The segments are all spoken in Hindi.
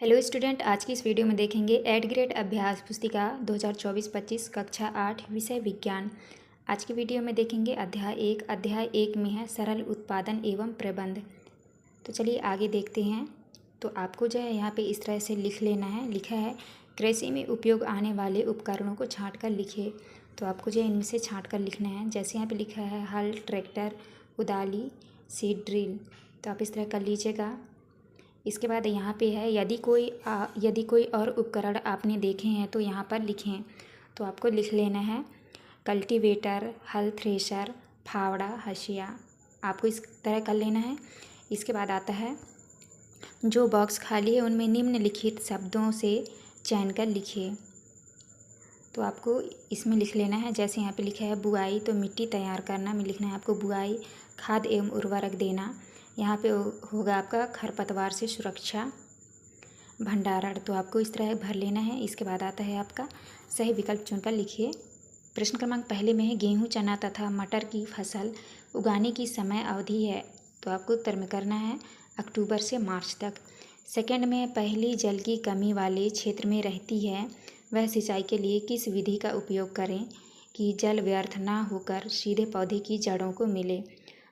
हेलो स्टूडेंट, आज की इस वीडियो में देखेंगे 8th ग्रेड अभ्यास पुस्तिका 2024-25 कक्षा 8 विषय विज्ञान। आज की वीडियो में देखेंगे अध्याय एक में है सरल उत्पादन एवं प्रबंध। तो चलिए आगे देखते हैं। तो आपको जो है यहाँ पे इस तरह से लिख लेना है। लिखा है कृषि में उपयोग आने वाले उपकरणों को छाँट कर लिखिए। तो आपको जो है इनमें से छाँट कर लिखना है। जैसे यहाँ पर लिखा है हल, ट्रैक्टर, कुदाली, सीड ड्रिल। तो आप इस तरह कर लीजिएगा। इसके बाद यहाँ पे है यदि कोई और उपकरण आपने देखे हैं तो यहाँ पर लिखें। तो आपको लिख लेना है कल्टीवेटर, हल, थ्रेशर, फावड़ा, हंसिया। आपको इस तरह कर लेना है। इसके बाद आता है जो बॉक्स खाली है उनमें निम्नलिखित शब्दों से चयन कर लिखिए। तो आपको इसमें लिख लेना है। जैसे यहाँ पे लिखा है बुआई, तो मिट्टी तैयार करना में लिखना है आपको बुआई, खाद एवं उर्वरक देना। यहाँ पे होगा आपका खरपतवार से सुरक्षा, भंडारण। तो आपको इस तरह भर लेना है। इसके बाद आता है आपका सही विकल्प चुनकर लिखिए। प्रश्न क्रमांक पहले में है गेहूं, चना तथा मटर की फसल उगाने की समय अवधि है। तो आपको उत्तर में करना है अक्टूबर से मार्च तक। सेकंड में पहली जल की कमी वाले क्षेत्र में रहती है वह सिंचाई के लिए किस विधि का उपयोग करें कि जल व्यर्थ ना होकर सीधे पौधे की जड़ों को मिले।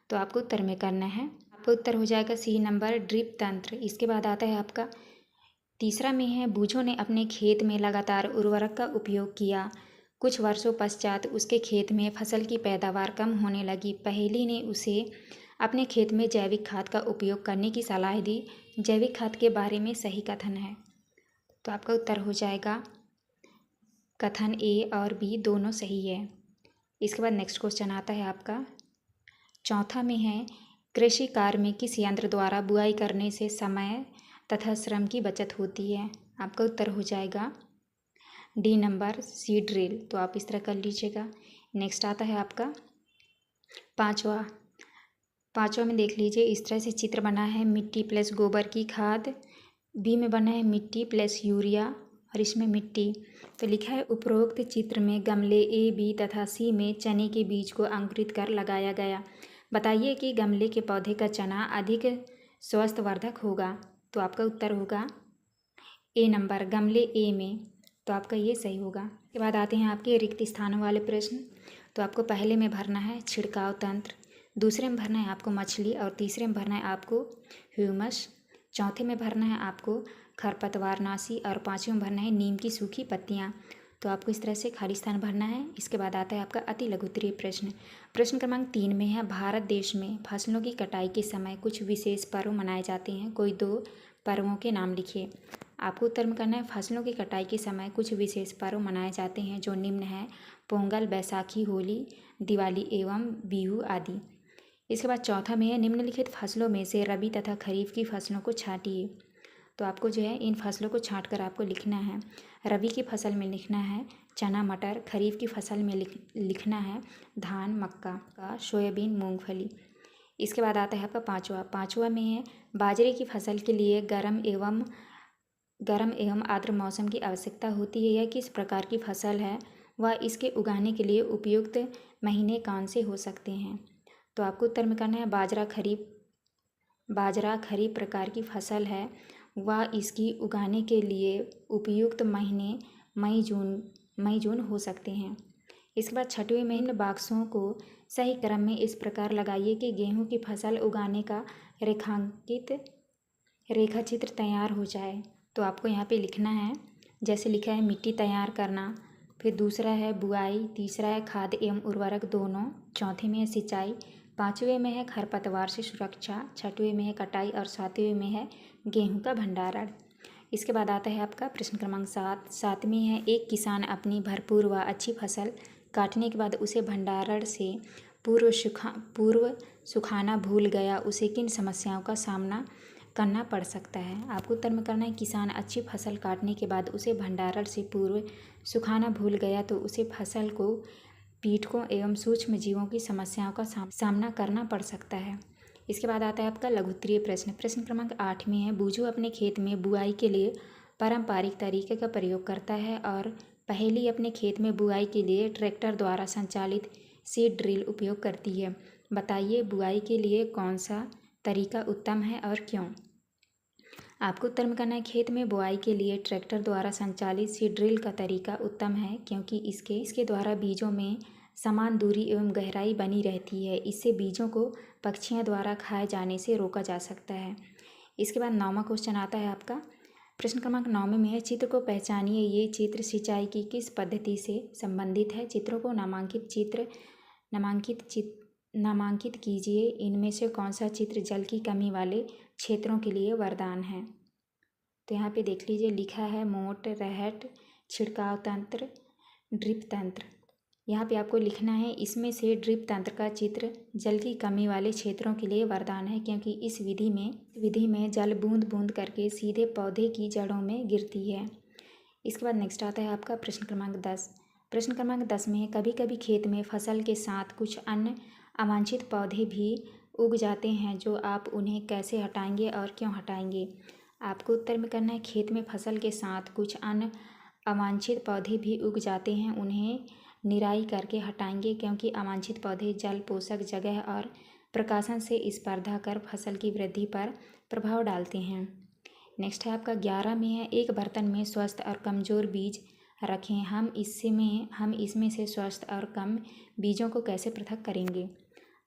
तो आपको उत्तर में करना है। आपका उत्तर हो जाएगा सी नंबर, ड्रिप तंत्र। इसके बाद आता है आपका तीसरा में है बूझों ने अपने खेत में लगातार उर्वरक का उपयोग किया। कुछ वर्षों पश्चात उसके खेत में फसल की पैदावार कम होने लगी। पहेली ने उसे अपने खेत में जैविक खाद का उपयोग करने की सलाह दी। जैविक खाद के बारे में सही कथन है। तो आपका उत्तर हो जाएगा कथन ए और बी दोनों सही है। इसके बाद नेक्स्ट क्वेश्चन आता है आपका चौथा में है कृषि कार्य में किस यंत्र द्वारा बुआई करने से समय तथा श्रम की बचत होती है। आपका उत्तर हो जाएगा डी नंबर, सीड ड्रिल। तो आप इस तरह कर लीजिएगा। नेक्स्ट आता है आपका पांचवा में देख लीजिए। इस तरह से चित्र बना है मिट्टी प्लस गोबर की खाद, बी में बना है मिट्टी प्लस यूरिया और इसमें मिट्टी। तो लिखा है उपरोक्त चित्र में गमले ए, बी तथा सी में चने के बीज को अंकुरित कर लगाया गया। बताइए कि गमले के पौधे का चना अधिक स्वास्थ्यवर्धक होगा। तो आपका उत्तर होगा ए नंबर, गमले ए में। तो आपका ये सही होगा। इसके बाद आते हैं आपके रिक्त स्थानों वाले प्रश्न। तो आपको पहले में भरना है छिड़काव तंत्र, दूसरे में भरना है आपको मछली और तीसरे में भरना है आपको ह्यूमस। चौथे में भरना है आपको खरपतवारनाशी और पाँचवें में भरना है नीम की सूखी पत्तियाँ। तो आपको इस तरह से खाली स्थान भरना है। इसके बाद आता है आपका अति लघु उत्तरीय प्रश्न। प्रश्न क्रमांक 3 में है भारत देश में फसलों की कटाई के समय कुछ विशेष पर्व मनाए जाते हैं। कोई 2 पर्वों के नाम लिखिए। आपको उत्तर में करना है फसलों की कटाई के समय कुछ विशेष पर्व मनाए जाते हैं जो निम्न है पोंगल, बैसाखी, होली, दिवाली एवं बिहू आदि। इसके बाद चौथा में है निम्नलिखित फसलों में से रबी तथा खरीफ की फसलों को छांटिए। तो आपको जो है इन फसलों को छांट कर आपको लिखना है। रबी की फसल में लिखना है चना, मटर। खरीफ की फसल में लिखना है धान, मक्का, सोयाबीन, मूंगफली। इसके बाद आता है आपका पाँचवा में है बाजरे की फसल के लिए गर्म एवं आर्द्र मौसम की आवश्यकता होती है। यह किस प्रकार की फसल है वह इसके उगाने के लिए उपयुक्त महीने कौन से हो सकते हैं। तो आपको उत्तर में करना है बाजरा खरीफ प्रकार की फसल है। वह इसकी उगाने के लिए उपयुक्त महीने मई जून हो सकते हैं। इसके बाद छठवें में इन बॉक्सों को सही क्रम में इस प्रकार लगाइए कि गेहूं की फसल उगाने का रेखा चित्र तैयार हो जाए। तो आपको यहाँ पे लिखना है जैसे लिखा है मिट्टी तैयार करना, फिर दूसरा है बुआई, तीसरा है खाद एवं उर्वरक दोनों, चौथे में है सिंचाई, पाँचवें में है खरपतवार से सुरक्षा, छठवें में है कटाई और सातवें में है गेहूं का भंडारण। इसके बाद आता है आपका प्रश्न क्रमांक 7 में है एक किसान अपनी भरपूर व अच्छी फसल काटने के बाद उसे भंडारण से पूर्व सुखाना भूल गया, उसे किन समस्याओं का सामना करना पड़ सकता है। आपको उत्तर में करना है किसान अच्छी फसल काटने के बाद उसे भंडारण से पूर्व सुखाना भूल गया तो उसे फसल को कीटकों एवं सूक्ष्म जीवों की समस्याओं का सामना करना पड़ सकता है। इसके बाद आता है आपका लघु उत्तरीय प्रश्न। प्रश्न क्रमांक 8 में है बूझो अपने खेत में बुआई के लिए पारंपरिक तरीके का प्रयोग करता है और पहेली अपने खेत में बुआई के लिए ट्रैक्टर द्वारा संचालित सीड ड्रिल उपयोग करती है। बताइए बुआई के लिए कौन सा तरीका उत्तम है और क्यों। आपको उत्तर में करना है खेत में बुआई के लिए ट्रैक्टर द्वारा संचालित सीड ड्रिल का तरीका उत्तम है क्योंकि इसके द्वारा बीजों में समान दूरी एवं गहराई बनी रहती है। इससे बीजों को पक्षियों द्वारा खाए जाने से रोका जा सकता है। इसके बाद 9वां क्वेश्चन आता है आपका। प्रश्न क्रमांक 9 में है चित्र को पहचानिए। ये चित्र सिंचाई की किस पद्धति से संबंधित है? चित्रों को नामांकित कीजिए। इनमें से कौन सा चित्र जल की कमी वाले क्षेत्रों के लिए वरदान है? तो यहाँ पे देख लीजिए, लिखा है मोट, रहट, छिड़काव तंत्र, ड्रिप तंत्र। यहाँ पे आपको लिखना है इसमें से ड्रिप तंत्र का चित्र जल की कमी वाले क्षेत्रों के लिए वरदान है क्योंकि इस विधि में जल बूंद बूंद करके सीधे पौधे की जड़ों में गिरती है। इसके बाद नेक्स्ट आता है आपका प्रश्न क्रमांक 10। प्रश्न क्रमांक 10 में कभी कभी खेत में फसल के साथ कुछ अन्य अवांछित पौधे भी उग जाते हैं जो आप उन्हें कैसे हटाएंगे और क्यों हटाएंगे? आपको उत्तर में करना है खेत में फसल के साथ कुछ अन्य अवांछित पौधे भी उग जाते हैं, उन्हें निराई करके हटाएंगे क्योंकि अवांछित पौधे जल, पोषक जगह और प्रकाशन से स्पर्धा कर फसल की वृद्धि पर प्रभाव डालते हैं। नेक्स्ट है आपका 11 में है एक बर्तन में स्वस्थ और कमज़ोर बीज रखें। हम इसमें से स्वस्थ और कम बीजों को कैसे पृथक करेंगे?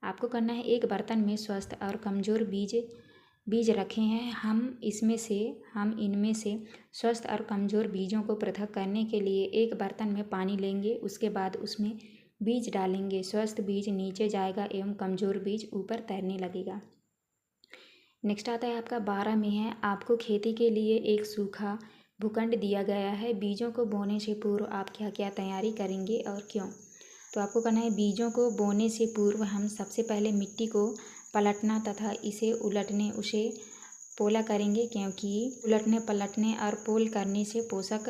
आपको करना है एक बर्तन में स्वस्थ और कमज़ोर बीज रखे हैं। हम इनमें से स्वस्थ और कमज़ोर बीजों को पृथक करने के लिए एक बर्तन में पानी लेंगे, उसके बाद उसमें बीज डालेंगे। स्वस्थ बीज नीचे जाएगा एवं कमज़ोर बीज ऊपर तैरने लगेगा। नेक्स्ट आता है आपका 12 में है आपको खेती के लिए एक सूखा भूखंड दिया गया है। बीजों को बोने से पूर्व आप क्या क्या तैयारी करेंगे और क्यों? तो आपको करना है बीजों को बोने से पूर्व हम सबसे पहले मिट्टी को पलटना तथा उसे पोला करेंगे क्योंकि उलटने पलटने और पोल करने से पोषक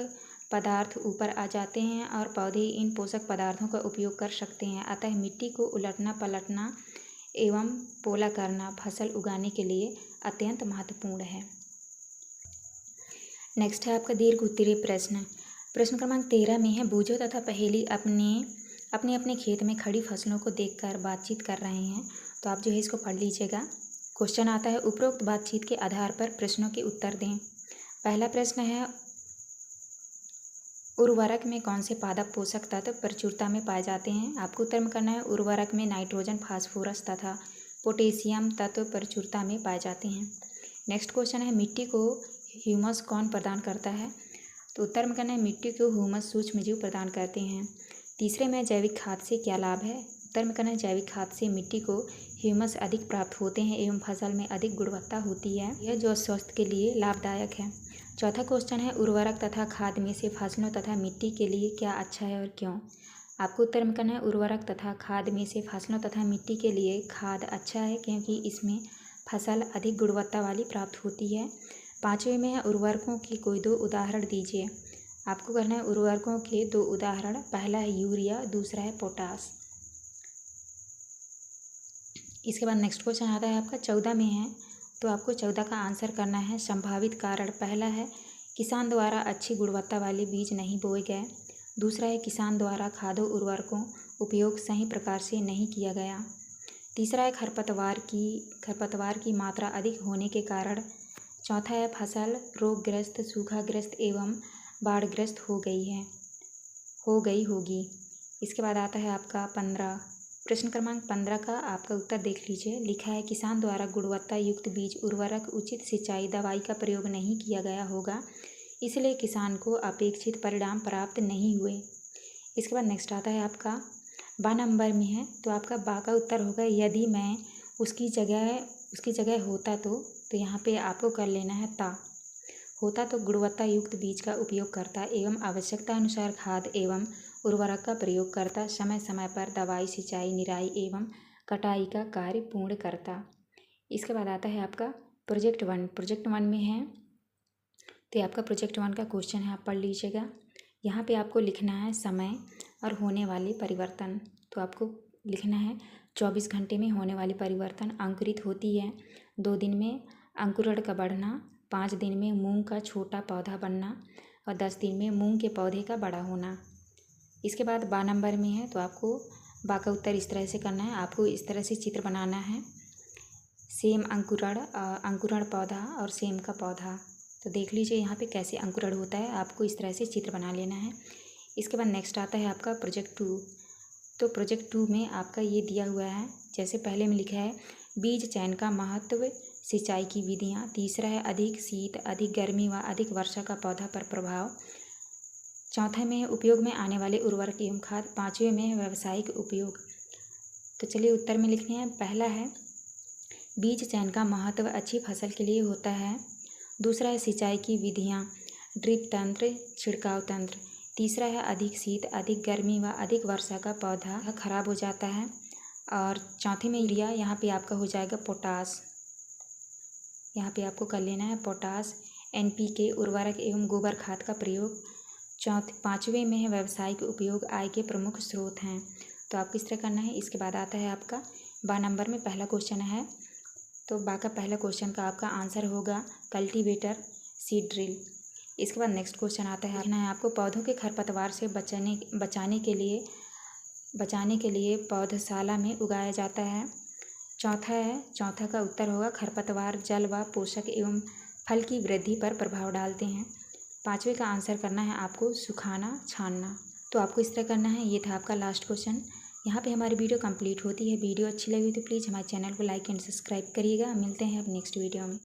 पदार्थ ऊपर आ जाते हैं और पौधे इन पोषक पदार्थों का उपयोग कर सकते हैं। अतः मिट्टी को उलटना पलटना एवं पोला करना फसल उगाने के लिए अत्यंत महत्वपूर्ण है। नेक्स्ट है आपका दीर्घ उत्तरीय प्रश्न। प्रश्न क्रमांक 13 में है बूझो तथा पहेली अपने खेत में खड़ी फसलों को देखकर बातचीत कर रहे हैं, तो आप जो है इसको पढ़ लीजिएगा। क्वेश्चन आता है उपरोक्त बातचीत के आधार पर प्रश्नों के उत्तर दें। पहला प्रश्न है उर्वरक में कौन से पादप पोषक तत्व प्रचुरता में पाए जाते हैं? आपको उत्तर में करना है उर्वरक में नाइट्रोजन, फास्फोरस तथा पोटेशियम तत्व प्रचुरता में पाए जाते हैं। नेक्स्ट क्वेश्चन है मिट्टी को ह्यूमस कौन प्रदान करता है? तो उत्तर में करना है मिट्टी को ह्यूमस सूक्ष्मजीव प्रदान करते हैं। तीसरे में जैविक खाद से क्या लाभ है? उत्तर में करना है जैविक खाद से मिट्टी को ह्यूमस अधिक प्राप्त होते हैं एवं फसल में अधिक गुणवत्ता होती है, यह जो स्वास्थ्य के लिए लाभदायक है। चौथा क्वेश्चन है उर्वरक तथा खाद में से फसलों तथा मिट्टी के लिए क्या अच्छा है और क्यों? आपको उत्तर में करना है उर्वरक तथा खाद में से फसलों तथा मिट्टी के लिए खाद अच्छा है क्योंकि इसमें फसल अधिक गुणवत्ता वाली प्राप्त होती है। पाँचवें में है उर्वरकों के कोई 2 उदाहरण दीजिए। आपको करना है उर्वरकों के 2 उदाहरण। पहला है यूरिया, दूसरा है पोटास। इसके बाद नेक्स्ट क्वेश्चन आता है आपका 14 में है, तो आपको 14 का आंसर करना है संभावित कारण। पहला है किसान द्वारा अच्छी गुणवत्ता वाले बीज नहीं बोए गए। दूसरा है किसान द्वारा खादों उर्वरकों उपयोग सही प्रकार से नहीं किया गया। तीसरा है खरपतवार की मात्रा अधिक होने के कारण। चौथा है फसल रोगग्रस्त, सूखाग्रस्त एवं बाढ़ग्रस्त हो गई होगी। इसके बाद आता है आपका 15। प्रश्न क्रमांक 15 का आपका उत्तर देख लीजिए। लिखा है किसान द्वारा गुणवत्ता युक्त बीज, उर्वरक, उचित सिंचाई, दवाई का प्रयोग नहीं किया गया होगा, इसलिए किसान को अपेक्षित परिणाम प्राप्त नहीं हुए। इसके बाद नेक्स्ट आता है आपका 12 नंबर में है, तो आपका बा का उत्तर होगा यदि मैं उसकी जगह होता तो यहाँ पे आपको कर लेना है ता। होता तो गुणवत्ता युक्त बीज का उपयोग करता एवं आवश्यकता अनुसार खाद एवं उर्वरक का प्रयोग करता, समय समय पर दवाई, सिंचाई, निराई एवं कटाई का कार्य पूर्ण करता। इसके बाद आता है आपका प्रोजेक्ट 1। प्रोजेक्ट 1 में है, तो आपका प्रोजेक्ट 1 का क्वेश्चन है, आप पढ़ लीजिएगा। यहाँ पे आपको लिखना है समय और होने वाले परिवर्तन। तो आपको लिखना है 24 घंटे में होने वाले परिवर्तन। अंकुरित होती है 2 दिन में, अंकुरण का बढ़ना 5 दिन में, मूंग का छोटा पौधा बनना और 10 दिन में मूंग के पौधे का बड़ा होना। इसके बाद 12 नंबर में है, तो आपको बा का उत्तर इस तरह से करना है। आपको इस तरह से चित्र बनाना है, सेम अंकुरण पौधा और सेम का पौधा। तो देख लीजिए यहाँ पे कैसे अंकुरण होता है, आपको इस तरह से चित्र बना लेना है। इसके बाद नेक्स्ट आता है आपका प्रोजेक्ट 2। तो प्रोजेक्ट 2 में आपका ये दिया हुआ है, जैसे पहले में लिखा है बीज चयन का महत्व, सिंचाई की विधियाँ। तीसरा है अधिक शीत, अधिक गर्मी व अधिक वर्षा का पौधा पर प्रभाव। चौथे में उपयोग में आने वाले उर्वरक एवं खाद। पाँचवें में है व्यावसायिक उपयोग। तो चलिए उत्तर में लिखते हैं। पहला है बीज चयन का महत्व अच्छी फसल के लिए होता है। दूसरा है सिंचाई की विधियाँ, ड्रिप तंत्र, छिड़काव तंत्र। तीसरा है अधिक शीत, अधिक गर्मी व अधिक वर्षा का पौधा खराब हो जाता है। और चौथे में यूरिया, यहाँ पे आपका हो जाएगा पोटास। यहाँ पे आपको कर लेना है पोटास, NPK उर्वरक एवं गोबर खाद का प्रयोग। पाँचवें में है व्यावसायिक उपयोग, आय के प्रमुख स्रोत हैं। तो आपको इस तरह करना है। इसके बाद आता है आपका 12 नंबर में पहला क्वेश्चन है। तो बा का पहला क्वेश्चन का आपका आंसर होगा कल्टीवेटर, सीड ड्रिल। इसके बाद नेक्स्ट क्वेश्चन आता है, देखना है आपको पौधों के खरपतवार से बचाने के लिए पौधशाला में उगाया जाता है। चौथा का उत्तर होगा खरपतवार जल व पोषक एवं फल की वृद्धि पर प्रभाव डालते हैं। पाँचवें का आंसर करना है आपको सुखाना, छानना। तो आपको इस तरह करना है। ये था आपका लास्ट क्वेश्चन। यहाँ पे हमारी वीडियो कंप्लीट होती है। वीडियो अच्छी लगी तो प्लीज़ हमारे चैनल को लाइक एंड सब्सक्राइब करिएगा। मिलते हैं अब नेक्स्ट वीडियो में।